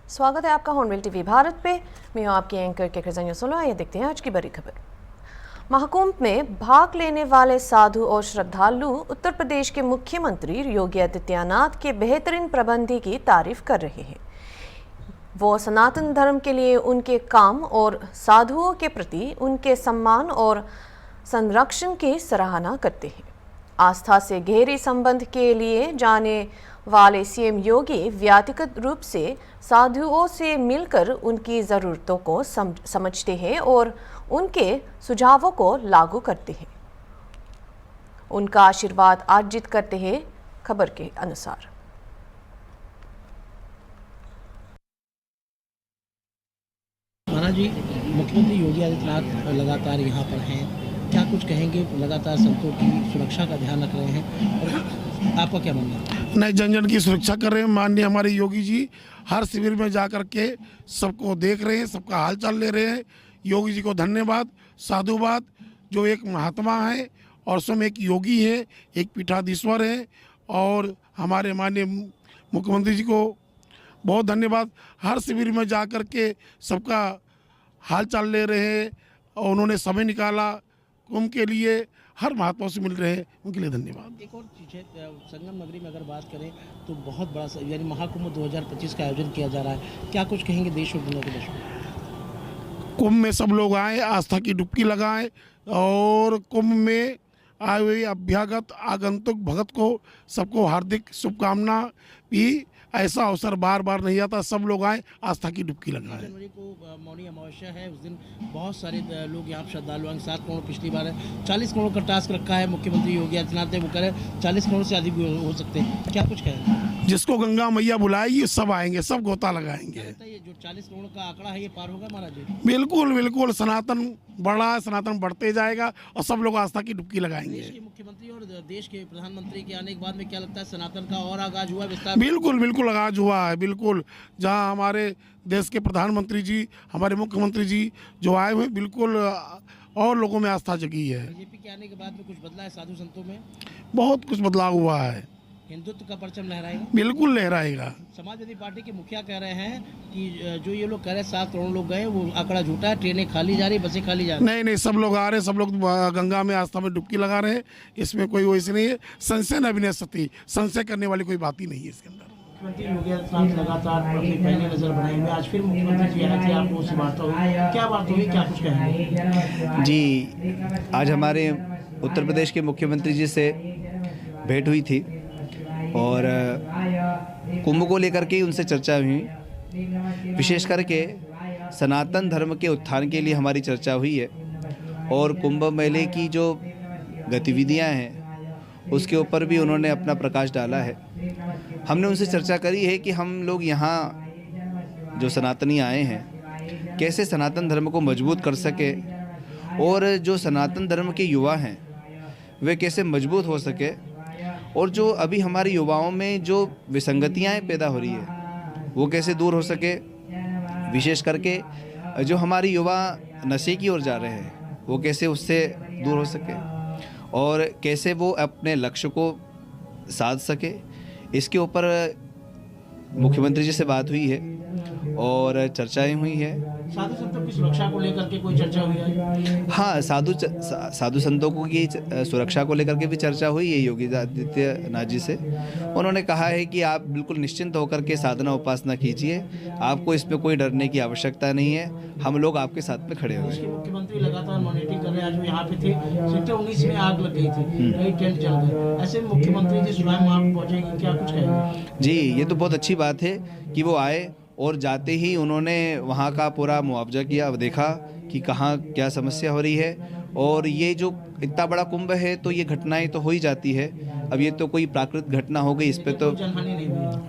स्वागत है आपका हॉर्नबिल टीवी भारत पे। मैं हूं आपकी एंकर के खजानिया सोलो। आइए देखते हैं आज की बड़ी खबर। महाकुंभ में भाग लेने वाले साधु और श्रद्धालु उत्तर प्रदेश के मुख्यमंत्री योगी आदित्यनाथ के बेहतरीन प्रबंध की तारीफ कर रहे हैं। वो सनातन धर्म के लिए उनके काम और साधुओं के प्रति उनके सम्मान और संरक्षण की सराहना करते हैं। आस्था से गहरी संबंध के लिए जाने वाले सीएम योगी व्यक्तिगत रूप से साधुओं से मिलकर उनकी ज़रूरतों को समझते हैं और उनके सुझावों को लागू करते हैं। उनका आशीर्वाद अर्जित करते हैं। खबर के अनुसार महाराज जी, मुख्यमंत्री योगी आदित्यनाथ लगातार यहाँ पर हैं, क्या कुछ कहेंगे? लगातार संतों की सुरक्षा का ध्यान रख रहे हैं और आपका क्या मानना है? नहीं, जन जन की सुरक्षा कर रहे हैं। माननीय हमारे योगी जी हर शिविर में जा कर के सबको देख रहे हैं, सबका हालचाल ले रहे हैं। योगी जी को धन्यवाद, साधुवाद। जो एक महात्मा है और स्वयं एक योगी है, एक पीठाधीश्वर है, और हमारे माननीय मुख्यमंत्री जी को बहुत धन्यवाद। हर शिविर में जा कर के सबका हालचाल ले रहे हैं और उन्होंने समय निकाला कुंभ के लिए, हर महात्मा से मिल रहे हैं, उनके लिए धन्यवाद। एक और चीज़ है, संगम नगरी में अगर बात करें तो बहुत बड़ा यानी महाकुंभ 2025 का आयोजन किया जा रहा है, क्या कुछ कहेंगे देश और दुनिया के दर्शकों? कुंभ में सब लोग आए, आस्था की डुबकी लगाएं और कुंभ में आए हुए अभ्यागत आगंतुक भगत को सबको हार्दिक शुभकामना भी। ऐसा अवसर बार बार नहीं आता, सब लोग आए, आस्था की डुबकी लगाएं। जनवरी को मौनी अमावस्या है, उस दिन बहुत सारे लोग यहाँ श्रद्धालु आएंगे। 7 करोड़ पिछली बार है, 40 करोड़ का टास्क रखा है मुख्यमंत्री योगी आदित्यनाथ ने। वो कह रहे 40 करोड़ से अधिक हो सकते हैं, क्या कुछ कहें? जिसको गंगा मैया बुलाएगी सब आएंगे, सब गोता लगाएंगे। ये जो 40 करोड़ का आंकड़ा है, ये पार होगा महाराज जी? बिल्कुल बिल्कुल, सनातन बढ़ा है, सनातन बढ़ते जाएगा और सब लोग आस्था की डुबकी लगाएंगे। देश के मुख्यमंत्री और देश के प्रधानमंत्री के आने के बाद में क्या लगता है, सनातन का और आगाज हुआ विस्तार? बिल्कुल बिल्कुल आगाज हुआ है, बिल्कुल। जहां हमारे देश के प्रधानमंत्री जी, हमारे मुख्यमंत्री जी जो आए हुए, बिल्कुल और लोगों में आस्था जगी है। बीजेपी के आने के बाद में कुछ बदला है साधु संतों में? बहुत कुछ बदलाव हुआ है। हिंदुत्व का परचम लहराएगा? बिल्कुल लहराएगा। समाजवादी पार्टी के मुखिया कह रहे हैं कि जो ये लोग कह रहे हैं 7 करोड़ लोग गए, वो आंकड़ा झूठा है, ट्रेनें खाली जा रही, बसें खाली जा रही। नहीं नहीं, सब लोग आ रहे हैं, सब लोग गंगा में आस्था में डुबकी लगा रहे हैं। इसमें कोई वैसे नहीं है, संशय न विनश्यति, संशय करने वाली कोई बात ही नहीं है इसके अंदर। मुख्यमंत्री योगी आदित्यनाथ लगातार अपनी पहली नजर बनाए हुए, आज फिर मुख्यमंत्री जी आए थे, आपको उससे वार्ता हुई, क्या बात हुई, क्या कुछ कहेंगे? जी, आज हमारे उत्तर प्रदेश के मुख्यमंत्री जी से भेंट हुई थी और कुंभ को लेकर के उनसे चर्चा हुई। विशेष करके सनातन धर्म के उत्थान के लिए हमारी चर्चा हुई है और कुंभ मेले की जो गतिविधियां हैं उसके ऊपर भी उन्होंने अपना प्रकाश डाला है। हमने उनसे चर्चा करी है कि हम लोग यहाँ जो सनातनी आए हैं कैसे सनातन धर्म को मजबूत कर सके और जो सनातन धर्म के युवा हैं वे कैसे मजबूत हो सके, और जो अभी हमारे युवाओं में जो विसंगतियाँ पैदा हो रही है वो कैसे दूर हो सके। विशेष करके जो हमारे युवा नशे की ओर जा रहे हैं वो कैसे उससे दूर हो सके और कैसे वो अपने लक्ष्य को साध सके, इसके ऊपर मुख्यमंत्री जी से बात हुई है और चर्चाएं हुई है। साधु संतों की सुरक्षा को लेकर के कोई चर्चा हुई है? हाँ, साधु संतों की सुरक्षा को लेकर के भी चर्चा हुई है योगी आदित्यनाथ जी से। उन्होंने कहा है कि आप बिल्कुल निश्चिंत होकर के साधना उपासना कीजिए, आपको इसमें कोई डरने की आवश्यकता नहीं है, हम लोग आपके साथ में खड़े हुए हैं। मुख्यमंत्री लगातार मॉनिटरिंग कर रहे हैं। आज वो यहाँ पे थे, सेक्टर 19 में आग लग गई थी, कई टेंट जल गए, ऐसे मुख्यमंत्री जी स्वयं वहाँ पहुँचेंगे, क्या कुछ कहेंगे? जी, ये तो बहुत अच्छी बात है कि वो आए और जाते ही उन्होंने वहाँ का पूरा मुआवजा किया, देखा कि कहाँ क्या समस्या हो रही है। और ये जो इतना बड़ा कुंभ है तो ये घटनाएं तो हो ही जाती है। अब ये तो कोई प्राकृतिक घटना हो गई, इस पे तो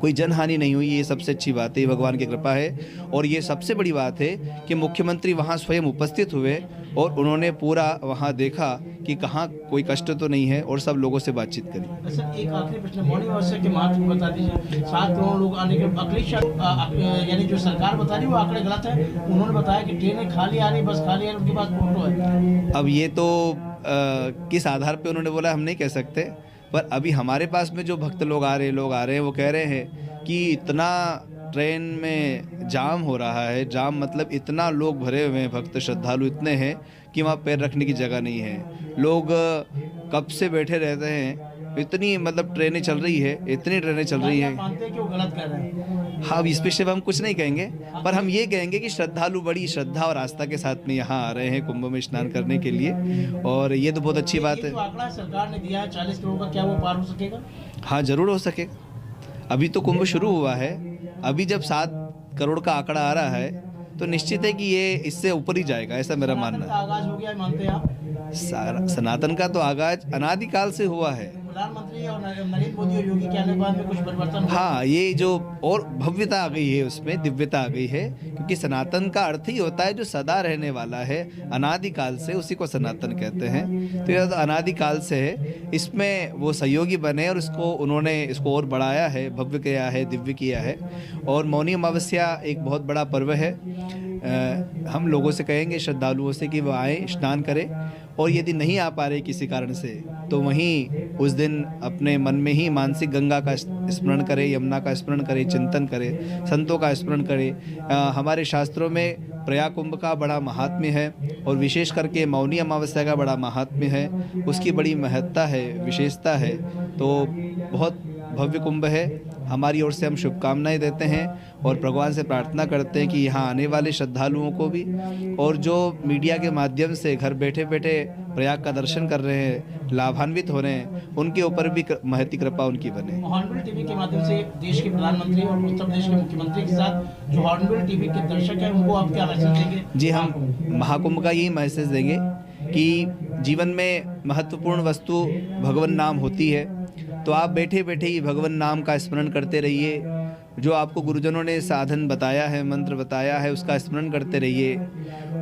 कोई जनहानि नहीं हुई, ये सबसे अच्छी बात है, भगवान की कृपा है। और ये सबसे बड़ी बात है कि मुख्यमंत्री वहाँ स्वयं उपस्थित हुए और उन्होंने पूरा वहाँ देखा कि कहाँ कोई कष्ट तो नहीं है और सब लोगों से बातचीत करी। सर, एक आखिरी प्रश्न, मौनी अमावस्या के महत्व बता दीजिए। 7 करोड़ लोग आने के अखिलेश यानी जो सरकार बता रही है वो आंकड़े गलत है। उन्होंने बताया कि ट्रेनें खाली आ रही, बस खाली आ रही, उनके पास फोटो है। अब ये तो किस आधार पे उन्होंने बोला हम नहीं कह सकते, पर अभी हमारे पास में जो भक्त लोग आ रहे हैं वो कह रहे हैं कि इतना ट्रेन में जाम हो रहा है। जाम मतलब इतना लोग भरे हुए हैं, भक्त श्रद्धालु इतने हैं कि वहाँ पैर रखने की जगह नहीं है। लोग कब से बैठे रहते हैं, इतनी मतलब ट्रेनें चल रही है, इतनी ट्रेनें चल रही आप है। मानते हैं कि वो गलत कर रहे हैं? हाँ, अब इस विषय में हम कुछ नहीं कहेंगे, पर हम ये कहेंगे कि श्रद्धालु बड़ी श्रद्धा और आस्था के साथ में यहाँ आ रहे हैं कुंभ में स्नान करने के लिए, और ये तो बहुत अच्छी बात ये है। जो आंकड़ा सरकार ने दिया है 40 करोड़ का, क्या वो पार हो सकेगा? हाँ, जरूर हो सकेगा। अभी तो कुंभ शुरू हुआ है, अभी जब 7 करोड़ का आंकड़ा आ रहा है तो निश्चित है कि ये इससे ऊपर ही जाएगा, ऐसा मेरा मानना का आगाज हो गया है, मानते हैं आप? है। सनातन का तो आगाज अनादिकाल से हुआ है। प्रधानमंत्री और नरेंद्र मोदी और योगी के आने के बाद में कुछ परिवर्तन हुआ? हाँ, ये जो और भव्यता आ गई है, उसमें दिव्यता आ गई है, क्योंकि सनातन का अर्थ ही होता है जो सदा रहने वाला है, अनादिकाल से, उसी को सनातन कहते हैं। तो यह तो अनादिकाल से है, इसमें वो सहयोगी बने और उन्होंने इसको और बढ़ाया है, भव्य किया है, दिव्य किया है। और मौनी अमावस्या एक बहुत बड़ा पर्व है। हम लोगों से कहेंगे, श्रद्धालुओं से, कि वो आए, स्नान करें, और यदि नहीं आ पा रहे किसी कारण से तो वहीं उस दिन अपने मन में ही मानसिक गंगा का स्मरण करें, यमुना का स्मरण करें, चिंतन करें, संतों का स्मरण करें। हमारे शास्त्रों में प्रयाग कुंभ का बड़ा महात्म्य है, और विशेष करके मौनी अमावस्या का बड़ा महात्म्य है, उसकी बड़ी महत्ता है, विशेषता है। तो बहुत भव्य कुंभ है। हमारी ओर से हम शुभकामनाएं देते हैं और भगवान से प्रार्थना करते हैं कि यहाँ आने वाले श्रद्धालुओं को भी, और जो मीडिया के माध्यम से घर बैठे बैठे प्रयाग का दर्शन कर रहे हैं, लाभान्वित हो रहे हैं, उनके ऊपर भी महती कृपा उनकी बने। हॉर्नबिल टीवी के माध्यम से देश के प्रधानमंत्री और उत्तर प्रदेश के मुख्यमंत्री के साथ जो हॉर्नबिल टीवी के दर्शक हैं, उनको आप क्या मैसेज देंगे? जी, हम महाकुंभ का यही मैसेज देंगे कि जीवन में महत्वपूर्ण वस्तु भगवान नाम होती है, तो आप बैठे बैठे ही भगवान नाम का स्मरण करते रहिए। जो आपको गुरुजनों ने साधन बताया है, मंत्र बताया है, उसका स्मरण करते रहिए,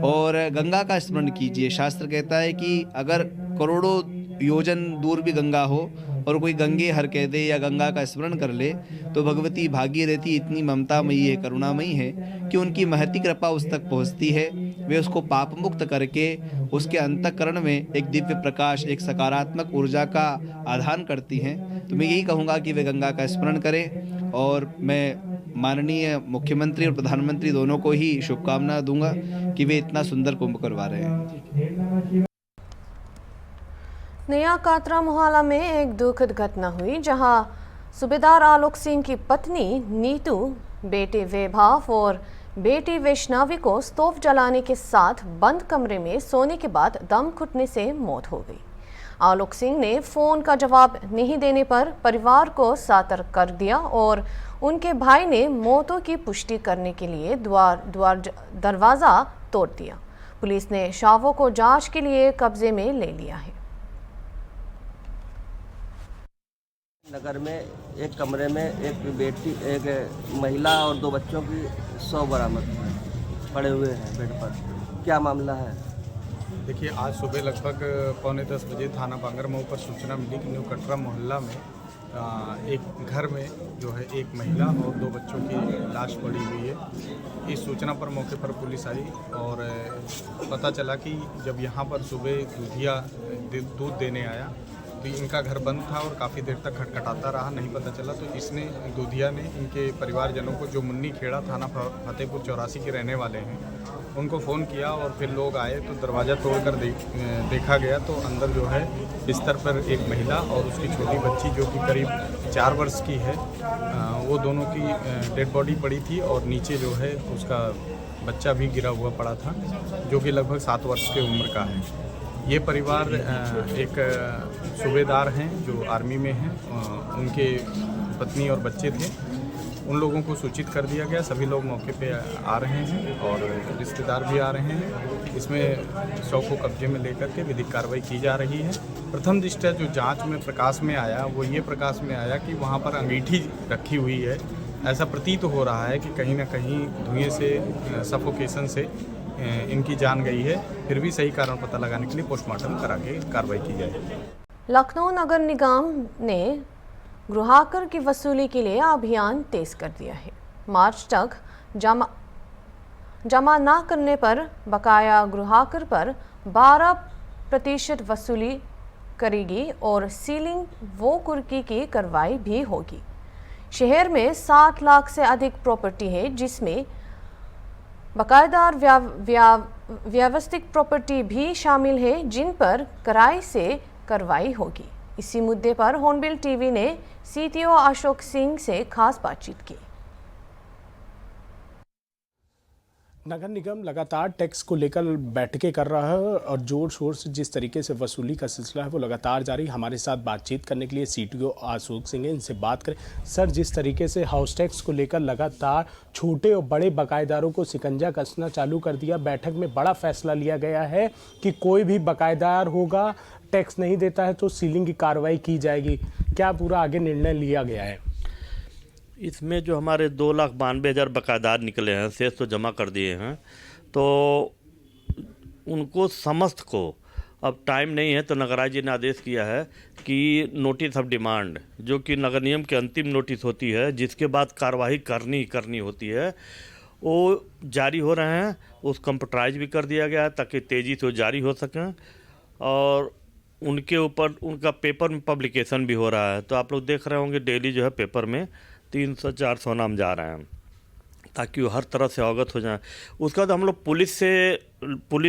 और गंगा का स्मरण कीजिए। शास्त्र कहता है कि अगर करोड़ों योजन दूर भी गंगा हो और कोई गंगे हर कह दे या गंगा का स्मरण कर ले, तो भगवती भागीरथी इतनी ममतामयी है, करुणामयी है कि उनकी महती कृपा उस तक पहुँचती है। वे उसको पाप मुक्त करके उसके अंतःकरण में एक दिव्य प्रकाश, एक सकारात्मक ऊर्जा का आधान करती हैं। तो मैं यही कहूँगा कि वे गंगा का स्मरण करें, और मैं माननीय मुख्यमंत्री और प्रधानमंत्री दोनों को ही शुभकामना दूंगा कि वे इतना सुंदर कुंभ करवा रहे हैं। नया कातरा मोहल्ला में एक दुखद घटना हुई, जहां सूबेदार आलोक सिंह की पत्नी नीतू, बेटे वैभव और बेटी वैष्णवी को स्टोव जलाने के साथ बंद कमरे में सोने के बाद दम घुटने से मौत हो गई। आलोक सिंह ने फोन का जवाब नहीं देने पर परिवार को सतर्क कर दिया, और उनके भाई ने मौतों की पुष्टि करने के लिए दरवाज़ा तोड़ दिया। पुलिस ने शवों को जांच के लिए कब्जे में ले लिया है। नगर में एक कमरे में एक महिला और 2 बच्चों की 100 बरामद पड़े हुए हैं बेड पर। क्या मामला है? देखिए, आज सुबह लगभग 9:45 बजे थाना बांगरमऊ पर सूचना मिली कि न्यू कटरा मोहल्ला में एक घर में जो है एक महिला और 2 बच्चों की लाश पड़ी हुई है। इस सूचना पर मौके पर पुलिस आई, और पता चला कि जब यहाँ पर सुबह दूधिया दूध देने आया तो इनका घर बंद था और काफ़ी देर तक खटखटाता रहा, नहीं पता चला। तो इसने, दूधिया ने, इनके परिवारजनों को, जो मुन्नी खेड़ा थाना फतेहपुर 84 के रहने वाले हैं, उनको फ़ोन किया, और फिर लोग आए तो दरवाज़ा तोड़कर देखा गया तो अंदर जो है बिस्तर पर एक महिला और उसकी छोटी बच्ची, जो कि करीब 4 वर्ष की है, वो दोनों की डेड बॉडी पड़ी थी, और नीचे जो है उसका बच्चा भी गिरा हुआ पड़ा था, जो कि लगभग 7 वर्ष की उम्र का है। ये परिवार एक सूबेदार हैं जो आर्मी में हैं, उनके पत्नी और बच्चे थे। उन लोगों को सूचित कर दिया गया, सभी लोग मौके पे आ रहे हैं और रिश्तेदार भी आ रहे हैं। इसमें शव को कब्जे में लेकर के विधिक कार्रवाई की जा रही है। प्रथम दृष्टया जो जांच में प्रकाश में आया वो ये प्रकाश में आया कि वहाँ पर अंगीठी रखी हुई है। ऐसा प्रतीत हो रहा है कि कहीं ना कहीं धुएं से, सफोकेशन से इनकी जान गई है। फिर भी सही कारण पता लगाने के लिए पोस्टमार्टम करा के कार्रवाई की जाएगी। लखनऊ नगर निगम ने गृहाकर की वसूली के लिए अभियान तेज कर दिया है। मार्च तक जमा न करने पर बकाया गृहाकर पर 12% वसूली करेगी और सीलिंग वो कुर्की की कार्रवाई भी होगी। शहर में 7 लाख से अधिक प्रॉपर्टी है, जिसमें बकायदार व्यवस्थित प्रॉपर्टी भी शामिल है, जिन पर किराए से कार्रवाई होगी। इसी मुद्दे पर हॉर्नबिल टीवी ने सीटीओ अशोक सिंह से खास बातचीत की। नगर निगम लगातार टैक्स को लेकर बैठकें कर रहा है और जोर शोर से जिस तरीके से वसूली का सिलसिला है वो लगातार जारी। हमारे साथ बातचीत करने के लिए सीटीओ अशोक सिंह हैं, इनसे बात करें। सर, जिस तरीके से हाउस टैक्स को लेकर लगातार छोटे और बड़े बकायेदारों को शिकंजा कसना चालू कर दिया, बैठक में बड़ा फैसला लिया गया है कि कोई भी बकायेदार होगा, टैक्स नहीं देता है तो सीलिंग की कार्रवाई की जाएगी। क्या पूरा आगे निर्णय लिया गया है? इसमें जो हमारे 2,92,000 बकायेदार निकले हैं, शेष तो जमा कर दिए हैं, तो उनको समस्त को अब टाइम नहीं है, तो नगराय जी ने आदेश किया है कि नोटिस ऑफ डिमांड, जो कि नगर निगम की अंतिम नोटिस होती है, जिसके बाद कार्रवाई करनी होती है, वो जारी हो रहे हैं। उस कंप्यूटराइज भी कर दिया गया है ताकि तेज़ी से वो जारी हो सकें, और उनके ऊपर उनका पेपर में पब्लिकेशन भी हो रहा है। तो आप लोग देख रहे होंगे डेली जो है पेपर में 300-400 नाम जा रहे हैं, ताकि वो हर तरह से अवगत हो जाए। उसके बाद हम लोग पुलिस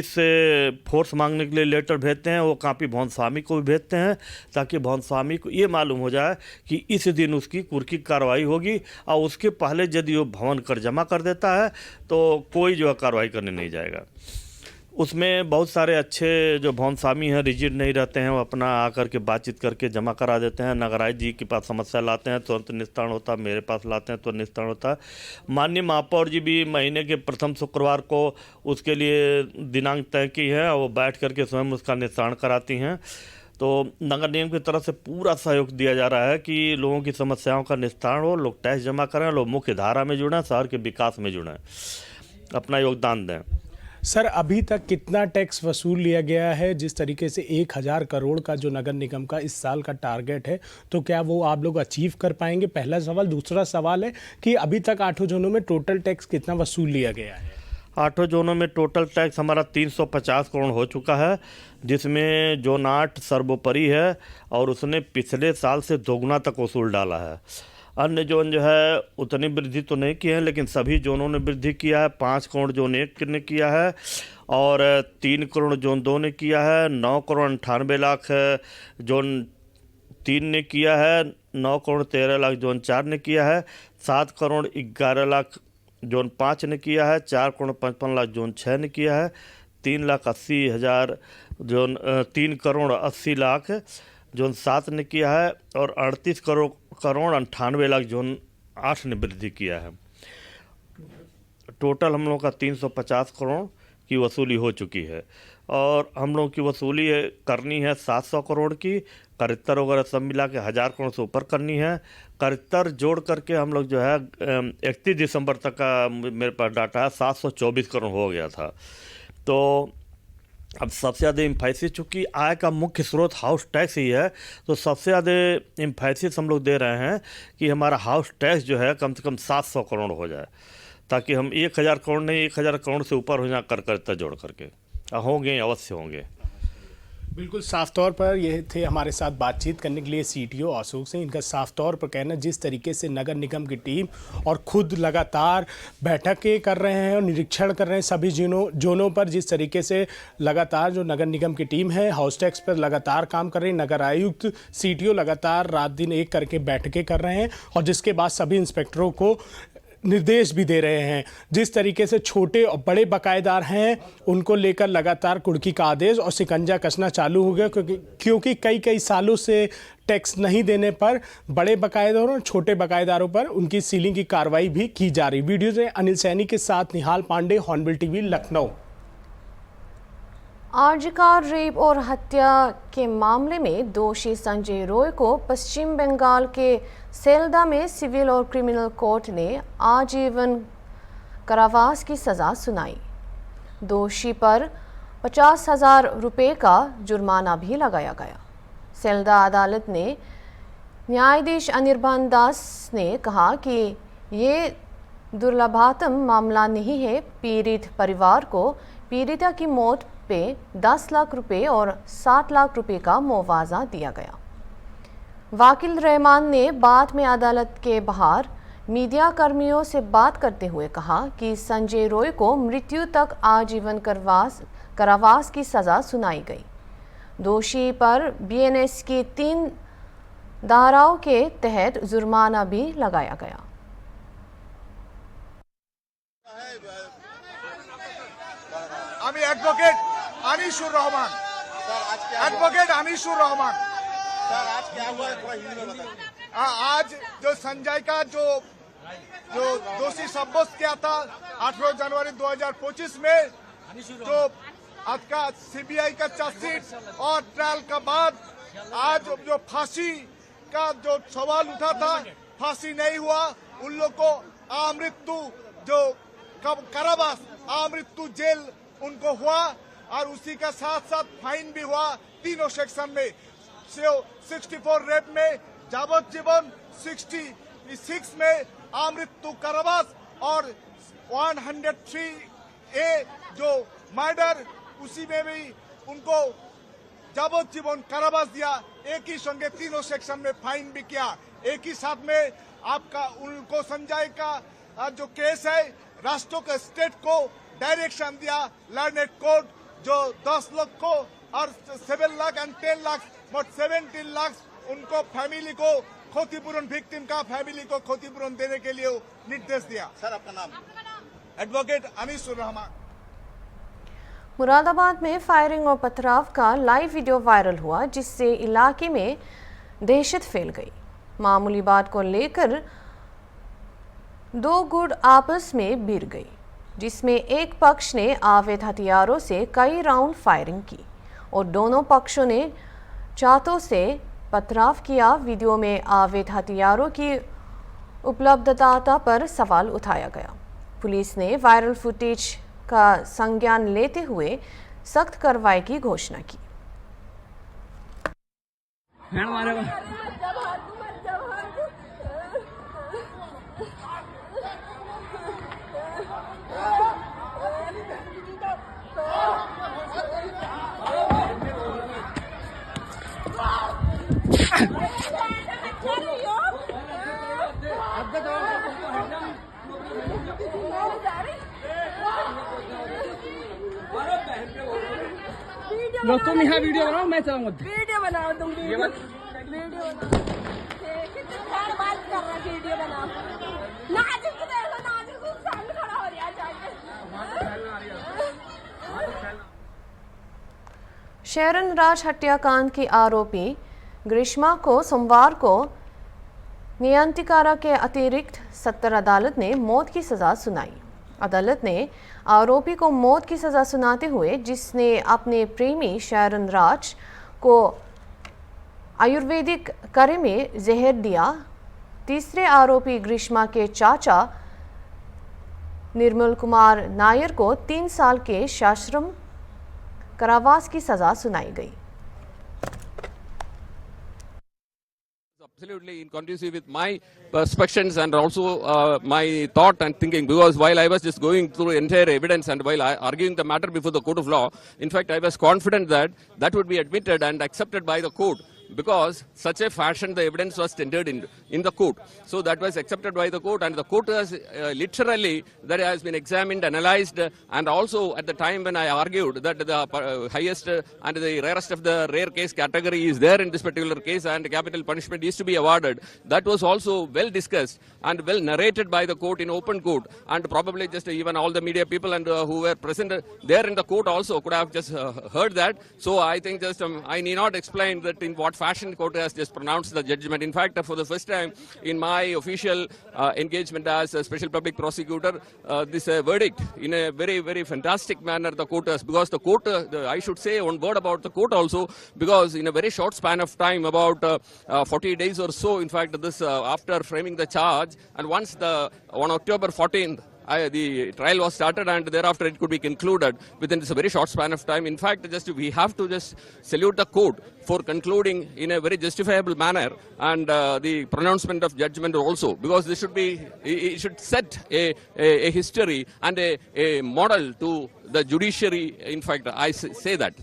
से फोर्स मांगने के लिए लेटर भेजते हैं, वो कापी भवन स्वामी को भी भेजते हैं, ताकि भवन स्वामी को ये मालूम हो जाए कि इस दिन उसकी कुर्की कार्रवाई होगी, और उसके पहले यदि वो भवन कर जमा कर देता है तो कोई जो है कार्रवाई करने नहीं जाएगा। उसमें बहुत सारे अच्छे जो भवन स्वामी हैं, रिजिड नहीं रहते हैं, वो अपना आकर के बातचीत करके जमा करा देते हैं। नगराय जी के पास समस्या लाते हैं, तुरंत निस्तारण होता है, मेरे पास लाते हैं तो निस्तारण होता है। माननीय महापौर जी भी महीने के प्रथम शुक्रवार को उसके लिए दिनांक तय की है, और वो बैठ करके स्वयं उसका निस्तारण कराती हैं। तो नगर निगम की तरफ से पूरा सहयोग दिया जा रहा है कि लोगों की समस्याओं का निस्तारण हो, लोग टैक्स जमा करें, लोग मुख्य धारा में जुड़ें, शहर के विकास में जुड़ें, अपना योगदान दें। सर, अभी तक कितना टैक्स वसूल लिया गया है? जिस तरीके से 1,000 करोड़ का जो नगर निगम का इस साल का टारगेट है, तो क्या वो आप लोग अचीव कर पाएंगे? पहला सवाल। दूसरा सवाल है कि अभी तक 8 जोनों में टोटल टैक्स कितना वसूल लिया गया है? 8 जोनों में टोटल टैक्स हमारा 350 करोड़ हो चुका है, जिसमें जोन 8 सर्वोपरि है और उसने पिछले साल से दोगुना तक वसूल डाला है। अन्य जोन जो है उतनी वृद्धि तो नहीं की है, लेकिन सभी जोनों ने वृद्धि किया है। 5 करोड़ जोन 1 ने किया है, और 3 करोड़ जोन 2 ने किया है। 9 करोड़ 98 लाख जोन 3 ने किया है। 9 करोड़ 13 लाख जोन 4 ने किया है। 7 करोड़ 11 लाख जोन 5 ने किया है। 4 करोड़ 55 लाख जोन 6 ने किया है। 3,80,000 जोन 3 करोड़ 80 लाख जोन 7 ने किया है, और 38 करोड़ 98 लाख जोन 8 ने वृद्धि किया है। टोटल हम लोगों का 350 करोड़ की वसूली हो चुकी है, और हम लोगों की वसूली करनी है 700 करोड़ की। करितर वगैरह सब मिला के 1000 करोड़ से ऊपर करनी है। करितर जोड़ करके हम लोग जो है 31 दिसंबर तक का मेरे पास डाटा है, 724 करोड़ हो गया था। तो अब सबसे ज़्यादा एम्फेसिस, चूँकि आय का मुख्य स्रोत हाउस टैक्स ही है, तो सबसे ज़्यादा एम्फेसिस हम लोग दे रहे हैं कि हमारा हाउस टैक्स जो है कम से कम 700 करोड़ हो जाए, ताकि हम 1000 करोड़ नहीं 1000 करोड़ से ऊपर हो जाए कर जोड़ करके। होंगे, अवश्य होंगे। बिल्कुल साफ तौर पर ये थे हमारे साथ बातचीत करने के लिए सीटीओ अशोक सिंह। इनका साफ तौर पर कहना, जिस तरीके से नगर निगम की टीम और खुद लगातार बैठकें कर रहे हैं और निरीक्षण कर रहे हैं सभी जोनों पर, जिस तरीके से लगातार जो नगर निगम की टीम है हाउस टैक्स पर लगातार काम कर रही है। नगर आयुक्त, सीटीओ लगातार रात दिन एक करके बैठकें कर रहे हैं, और जिसके बाद सभी इंस्पेक्टरों को निर्देश भी दे रहे हैं। जिस तरीके से छोटे और बड़े बकायेदार हैं, उनको लेकर लगातार कुर्की का आदेश और शिकंजा कसना चालू हो गया, क्योंकि कई सालों से टैक्स नहीं देने पर बड़े बकायेदारों और छोटे बकायेदारों पर उनकी सीलिंग की कार्रवाई भी की जा रही। वीडियो से अनिल सैनी के साथ Nihal Pandey, Hornbill TV, Lucknow. RG Kar rape और हत्या के मामले में दोषी संजय रॉय को पश्चिम बंगाल के सेल्दा में सिविल और क्रिमिनल कोर्ट ने आजीवन कारावास की सज़ा सुनाई। दोषी पर 50,000 रुपये का जुर्माना भी लगाया गया। सेल्दा अदालत ने न्यायाधीश अनिर्बान दास ने कहा कि ये दुर्लभतम मामला नहीं है। पीड़ित परिवार को पीड़िता की मौत पे 10 लाख रुपए और 60 लाख रुपए का मुआवजा दिया गया। वाकिल रहमान ने बाद में अदालत के बाहर मीडिया कर्मियों से बात करते हुए कहा कि संजय रॉय को मृत्यु तक आजीवन कारावास की सजा सुनाई गई। दोषी पर बीएनएस की 3 धाराओं के तहत जुर्माना भी लगाया गया। আমি advocate Anisur Rahman advocate Anisur Rahman. Sir आज क्या हुआ है, थोड़ा हिंदी में बताइए। आज जो संजय का जो दोषी साब्यस्त किया था 18 जनवरी 2025 में, जो आज का सीबीआई का चार्जशीट और ट्रायल का बाद आज जो फांसी का जो सवाल उठा था, फांसी नहीं हुआ, उन लोग को आमृत्यु जो कारावास आमृत्यु जेल उनको हुआ और उसी का साथ साथ फाइन भी हुआ तीनों सेक्शन में। 64 रेप में जावज्जीवन, 66 में आमृत्यु कारावास और 103A जो मर्डर उसी में भी उनको जावज्जीवन कारावास दिया। एक ही संगे तीनों सेक्शन में फाइन भी किया। एक ही साथ में आपका उनको संजय का जो केस है राष्ट्रों के स्टेट को डायरेक्शन दिया लर्नेड कोर्ट जो 10 लाख को और 7 लाख एंड 10 लाख मोट 17 लाख उनको फैमिली को क्षतिपूरण विक्टिम का फैमिली को क्षतिपूरण देने के लिए निर्देश दिया। सर आपका नाम? एडवोकेट अनीसुर रहमान। मुरादाबाद में फायरिंग और पथराव का लाइव वीडियो वायरल हुआ जिससे इलाके में दहशत फैल गई। मामूली बात को लेकर 2 गुट आपस में भिड़ गई जिसमें एक पक्ष ने अवैध हथियारों से कई राउंड फायरिंग की और दोनों पक्षों ने चातों से पथराव किया। वीडियो में अवैध हथियारों की उपलब्धता पर सवाल उठाया गया। पुलिस ने वायरल फुटेज का संज्ञान लेते हुए सख्त कार्रवाई की घोषणा की। तुम यहाँ वीडियो बनाओ, मैं चलाऊंगा। वीडियो बनाओ, तुम वीडियो बनाओ। बात कर रहा है, वीडियो बनाओ। नाजिक को देखो, नाजिक को सामने खड़ा हो रहा है जाके। शेरन राज हत्याकांड की आरोपी ग्रीष्मा को सोमवार को न्यायाधिकारा के अतिरिक्त सत्र अदालत ने मौत की सजा सुनाई। अदालत ने आरोपी को मौत की सजा सुनाते हुए जिसने अपने प्रेमी शेरन राज को आयुर्वेदिक करी में जहर दिया, तीसरे आरोपी ग्रीष्मा के चाचा निर्मल कुमार नायर को 3 साल के सश्रम कारावास की सजा सुनाई गई। Absolutely inconducive with my perspectives and also my thought and thinking, because while I was just going through entire evidence and while arguing the matter before the court of law, in fact I was confident that that would be admitted and accepted by the court, because such a fashion the evidence was tendered in the court. So that was accepted by the court, and the court has literally that has been examined, analyzed, and also at the time when I argued that the highest and the rarest of the rare case category is there in this particular case and capital punishment is to be awarded, that was also well discussed and well narrated by the court in open court, and probably just even all the media people and who were present there in the court also could have just heard that. So I think just I need not explain that in what fashion court has just pronounced the judgment. In fact, for the first time in my official engagement as a special public prosecutor, this verdict in a very, very fantastic manner the court has, because the court, I should say one word about the court also, because in a very short span of time, about 40 days or so, in fact, this after framing the charge, and once on October 14th, the trial was started and thereafter it could be concluded within this very short span of time. In fact, we have to just salute the court for concluding in a very justifiable manner, and the pronouncement of judgment also, because this should be, it should set a history and a model to the judiciary. In fact, I say that.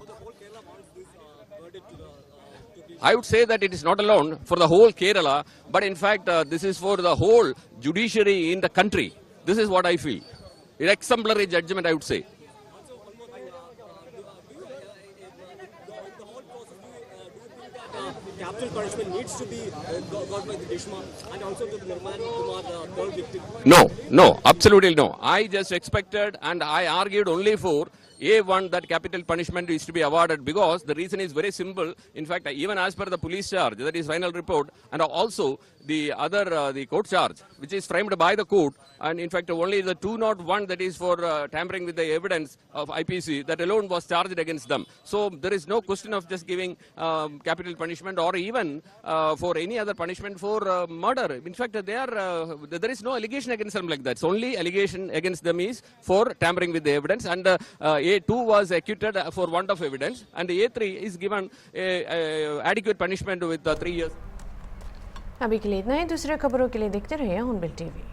I would say that it is not alone for the whole Kerala, but in fact, this is for the whole judiciary in the country. This is what I feel. An exemplary judgment, I would say. Capital punishment needs to be got by the Deshma and also to the Nirman Kumar, third victim. No, absolutely no. I just expected and I argued only for A1 that capital punishment is to be awarded, because the reason is very simple. In fact, even as per the police charge, that is final report, and also the other the court charge, which is framed by the court, and in fact only the 201 that is for tampering with the evidence of IPC, that alone was charged against them. So there is no question of just giving capital punishment or even for any other punishment for murder. In fact, there is no allegation against them like that. It's only allegation against them is for tampering with the evidence, and A2 was acquitted for want of evidence, and A3 is given adequate punishment with 3 years. अभी के लिए इतना ही। दूसरे खबरों के लिए देखते रहिए हॉर्नबिल टीवी।